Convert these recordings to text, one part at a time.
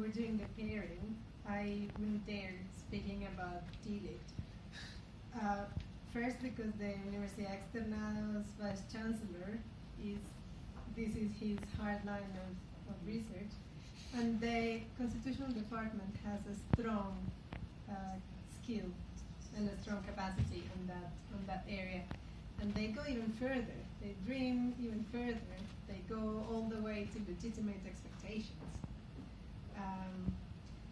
we're doing the pairing, I wouldn't dare speaking about delict. First, because the Universidad Externado's vice chancellor this is his hard line of research, and the constitutional department has a strong skill and a strong capacity on that area, and they go even further. They dream even further. They go all the way to legitimate expectations.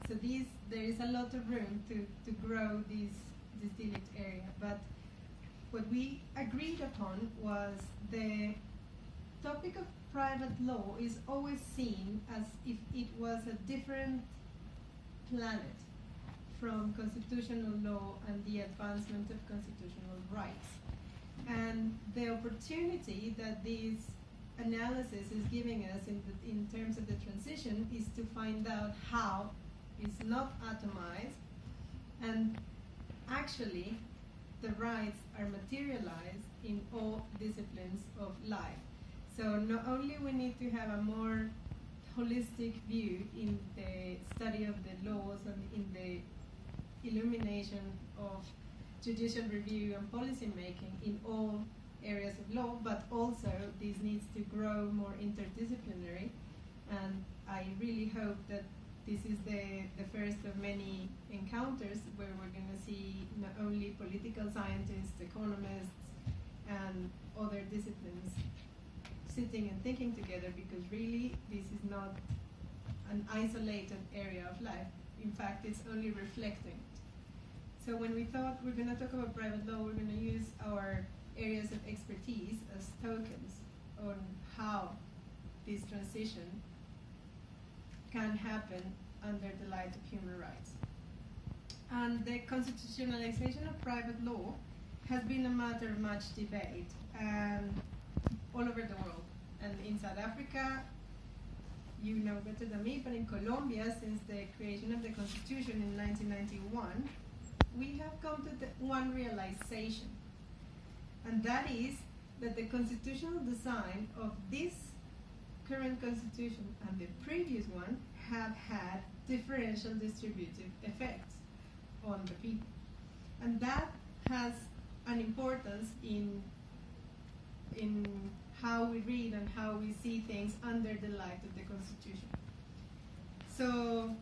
So there is a lot of room to grow this delict area. But what we agreed upon was the topic of private law is always seen as if it was a different planet from constitutional law and the advancement of constitutional rights. And the opportunity that this analysis is giving us in terms of the transition is to find out how it's not atomized, and actually the rights are materialized in all disciplines of life. So not only we need to have a more holistic view in the study of the laws and in the illumination of judicial review and policy making in all areas of law, but also this needs to grow more interdisciplinary, and I really hope that this is the first of many encounters where we're going to see not only political scientists, economists, and other disciplines sitting and thinking together, because really this is not an isolated area of life. In fact, it's only reflecting it. So when we thought we're going to talk about private law, we're going to use our areas of expertise as tokens on how this transition can happen under the light of human rights. And the constitutionalization of private law has been a matter of much debate all over the world. And in South Africa, you know better than me, but in Colombia, since the creation of the Constitution in 1991, we have come to one realization, and that is that the constitutional design of this current constitution and the previous one have had differential distributive effects on the people. And that has an importance in how we read and how we see things under the light of the Constitution. So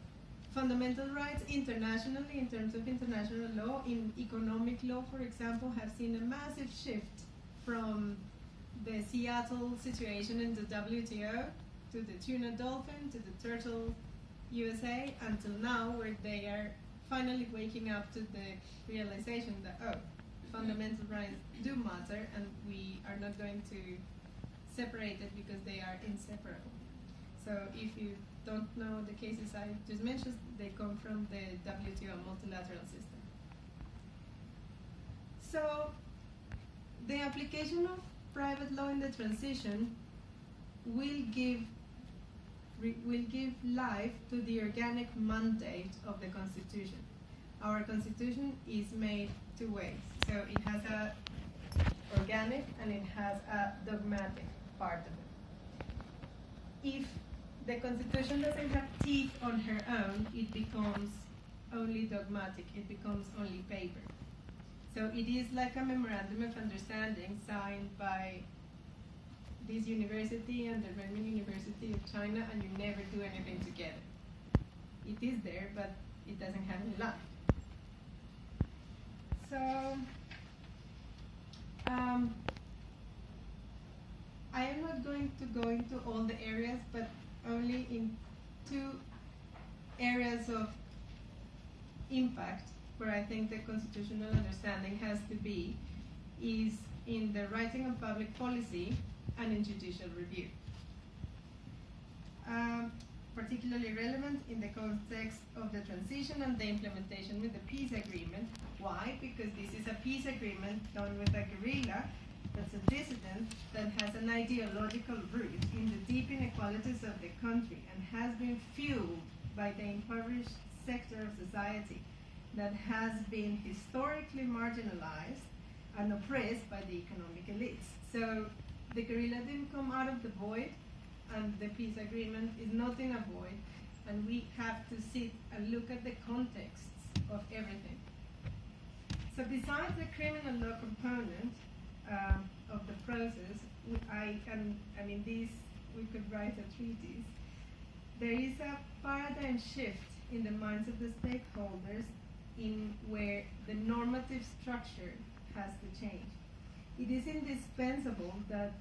fundamental rights internationally, in terms of international law, in economic law, for example, have seen a massive shift from the Seattle situation in the WTO to the tuna dolphin to the turtle USA until now, where they are finally waking up to the realization that, oh, fundamental rights do matter, and we are not going to separate it because they are inseparable. So if you don't know the cases I just mentioned, they come from the WTO multilateral system. So the application of private law in the transition will give life to the organic mandate of the Constitution. Our Constitution is made two ways. So it has a organic and it has a dogmatic part of it. If the Constitution doesn't have teeth on her own, it becomes only dogmatic, it becomes only paper. So it is like a memorandum of understanding signed by this university and the Renmin University of China, and you never do anything together. It is there, but it doesn't have any life. So I am not going to go into all the areas, but only in two areas of impact where I think the constitutional understanding has to be is in the writing of public policy and in judicial review. Particularly relevant in the context of the transition and the implementation with the peace agreement. Why? Because this is a peace agreement done with a guerrilla that's a dissident that has an ideological root in the deep inequalities of the country and has been fueled by the impoverished sector of society that has been historically marginalized and oppressed by the economic elites. So the guerrilla didn't come out of the void, and the peace agreement is not in a void. and we have to sit and look at the contexts of everything. So besides the criminal law component of the process, we could write a treatise. There is a paradigm shift in the minds of the stakeholders in where the normative structure has to change. It is indispensable that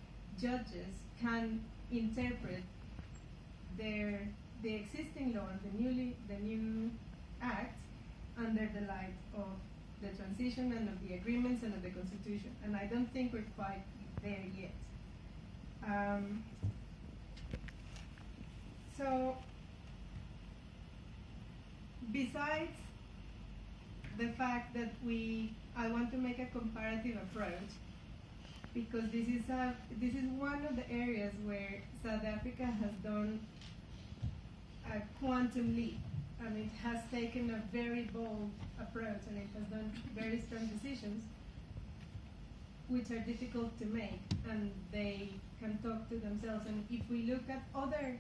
judges can interpret the existing law and the new act under the light of the transition and of the agreements and of the Constitution. And I don't think we're quite there yet. So, besides the fact that I want to make a comparative approach, because this is one of the areas where South Africa has done a quantum leap, and it has taken a very bold approach, and it has done very strong decisions which are difficult to make, and they can talk to themselves. And if we look at other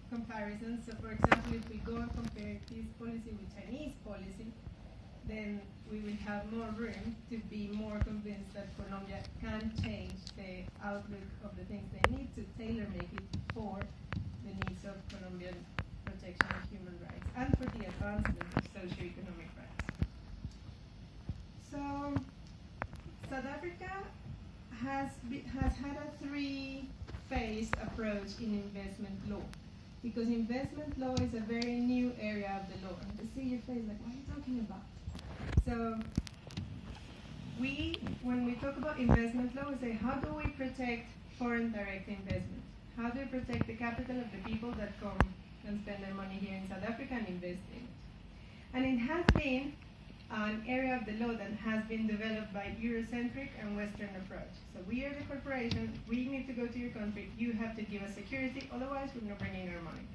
comparisons, so for example, if we go and compare this policy with Chinese policy, then we will have more room to be more convinced that Colombia can change the outlook of the things they need to tailor-make it for the needs of Colombian protection of human rights and for the advancement of socio-economic rights. So, South Africa has had a three-phase approach in investment law, because investment law is a very new area of the law. And to see your face, like, what are you talking about? So, when we talk about investment law, we say, how do we protect foreign direct investment? How do we protect the capital of the people that come and spend their money here in South Africa and invest in it? And it has been an area of the law that has been developed by Eurocentric and Western approach. So we are the corporation, we need to go to your country, you have to give us security, otherwise we're not bringing our money.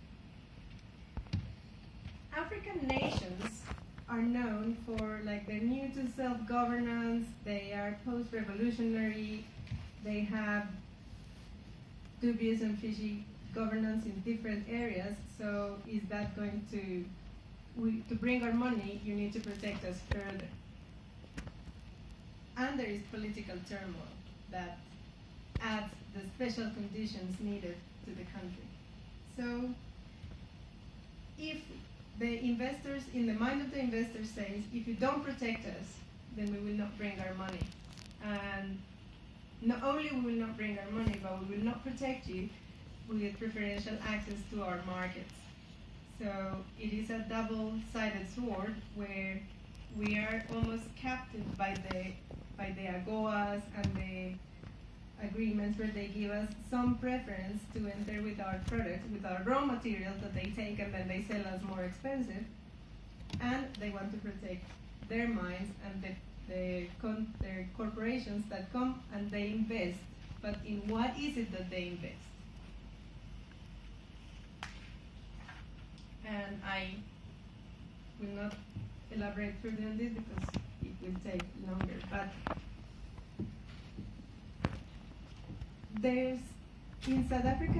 African nations are known for, like, they're new to self-governance, they are post-revolutionary, they have dubious and fishy governance in different areas. So is that going to bring our money, you need to protect us further. And there is political turmoil that adds the special conditions needed to the country. So if the investors, in the mind of the investor says, if you don't protect us, then we will not bring our money. And not only we will not bring our money, but we will not protect you with preferential access to our markets. So it is a double-sided sword where we are almost captive by the AGOAs and the agreements where they give us some preference to enter with our products, with our raw materials that they take and then they sell us more expensive, and they want to protect their mines and their corporations that come and they invest. But in what is it that they invest? And I will not elaborate further on this because it will take longer. But there's, in South Africa,